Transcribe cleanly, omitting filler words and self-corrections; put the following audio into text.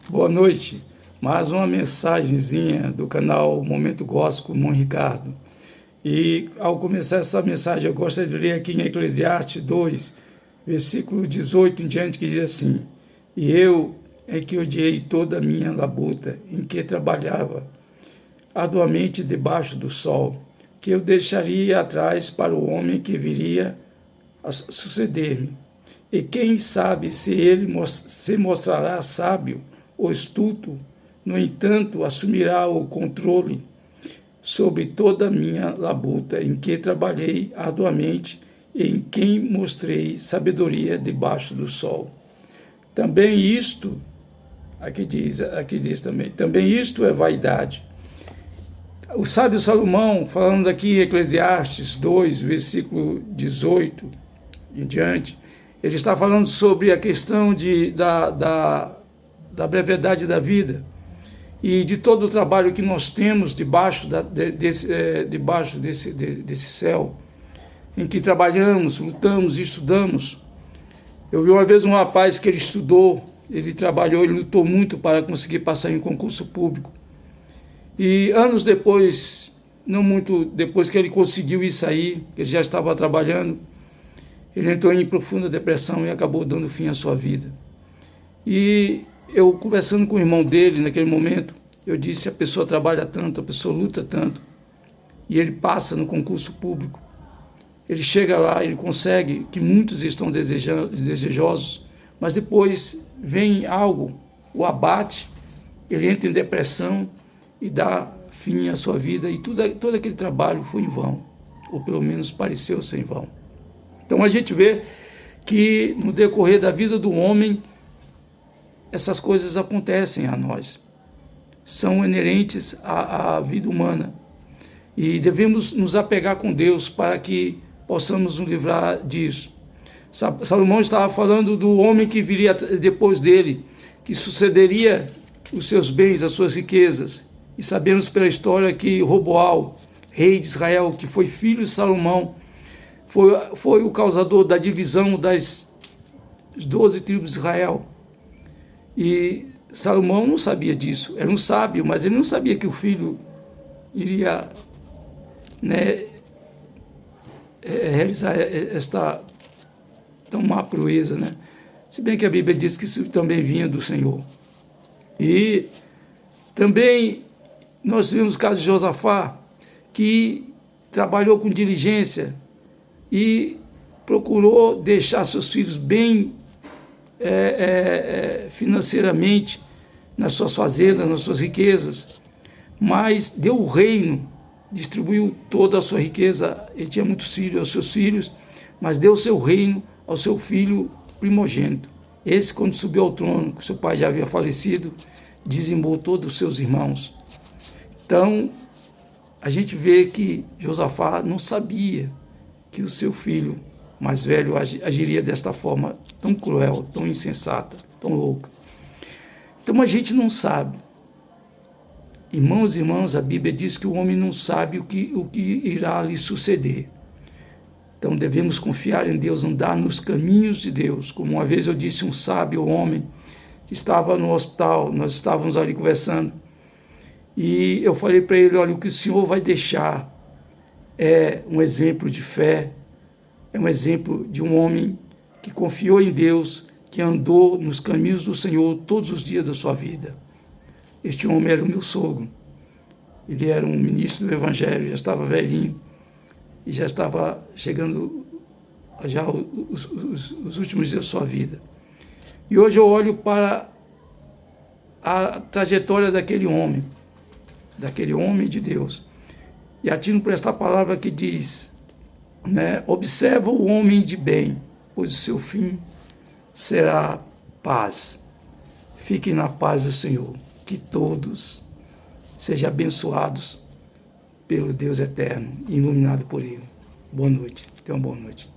Boa noite. Mais uma mensagenzinha do canal Momento Gospel com o irmão Ricardo. E ao começar essa mensagem, eu gostaria de ler aqui em Eclesiastes 2, versículo 18 em diante, que diz assim: E eu é que odiei toda a minha labuta, em que trabalhava arduamente debaixo do sol, que eu deixaria atrás para o homem que viria a suceder-me. E quem sabe se ele se mostrará sábio ou astuto, no entanto, assumirá o controle sobre toda a minha labuta, em que trabalhei arduamente, e em quem mostrei sabedoria debaixo do sol. Também isto, aqui diz também isto é vaidade. O sábio Salomão, falando aqui em Eclesiastes 2, versículo 18 em diante, ele está falando sobre a questão da brevidade da vida e de todo o trabalho que nós temos debaixo desse céu, em que trabalhamos, lutamos e estudamos. Eu vi uma vez um rapaz que ele estudou, ele trabalhou, ele lutou muito para conseguir passar em um concurso público. E anos depois, não muito depois que ele conseguiu isso aí, ele já estava trabalhando, ele entrou em profunda depressão e acabou dando fim à sua vida. E eu, conversando com o irmão dele naquele momento, eu disse: a pessoa trabalha tanto, a pessoa luta tanto, e ele passa no concurso público, ele chega lá, ele consegue, que muitos estão desejosos, mas depois vem algo, o abate, ele entra em depressão e dá fim à sua vida, e todo aquele trabalho foi em vão, ou pelo menos pareceu ser em vão. Então a gente vê que no decorrer da vida do homem, essas coisas acontecem a nós, são inerentes à vida humana, e devemos nos apegar com Deus para que possamos nos livrar disso. Salomão estava falando do homem que viria depois dele, que sucederia os seus bens, as suas riquezas, e sabemos pela história que Roboal, rei de Israel, que foi filho de Salomão, foi o causador da divisão das 12 tribos de Israel. E Salomão não sabia disso, era um sábio, mas ele não sabia que o filho iria realizar esta tão má proeza, Se bem que a Bíblia diz que isso também vinha do Senhor. E também nós vimos o caso de Josafá, que trabalhou com diligência e procurou deixar seus filhos bem financeiramente nas suas fazendas, nas suas riquezas, mas deu o reino, distribuiu toda a sua riqueza. Ele tinha muitos filhos, aos seus filhos, mas deu o seu reino ao seu filho primogênito. Esse, quando subiu ao trono, que seu pai já havia falecido, dizimou todos os seus irmãos. Então a gente vê que Josafá não sabia que o seu filho mais velho agiria desta forma tão cruel, tão insensata, tão louca. Então a gente não sabe. Irmãos e irmãs, a Bíblia diz que o homem não sabe o que irá lhe suceder. Então devemos confiar em Deus, andar nos caminhos de Deus. Como uma vez eu disse, um sábio homem que estava no hospital, nós estávamos ali conversando, e eu falei para ele: olha, o que o Senhor vai deixar é um exemplo de fé, é um exemplo de um homem que confiou em Deus, que andou nos caminhos do Senhor todos os dias da sua vida. Este homem era o meu sogro. Ele era um ministro do Evangelho, já estava velhinho e já estava chegando já os últimos dias da sua vida. E hoje eu olho para a trajetória daquele homem de Deus, e atino por esta palavra que diz, observa o homem de bem, pois o seu fim será paz. Fiquem na paz do Senhor. Que todos sejam abençoados pelo Deus eterno, iluminado por Ele. Boa noite. Tenha uma boa noite.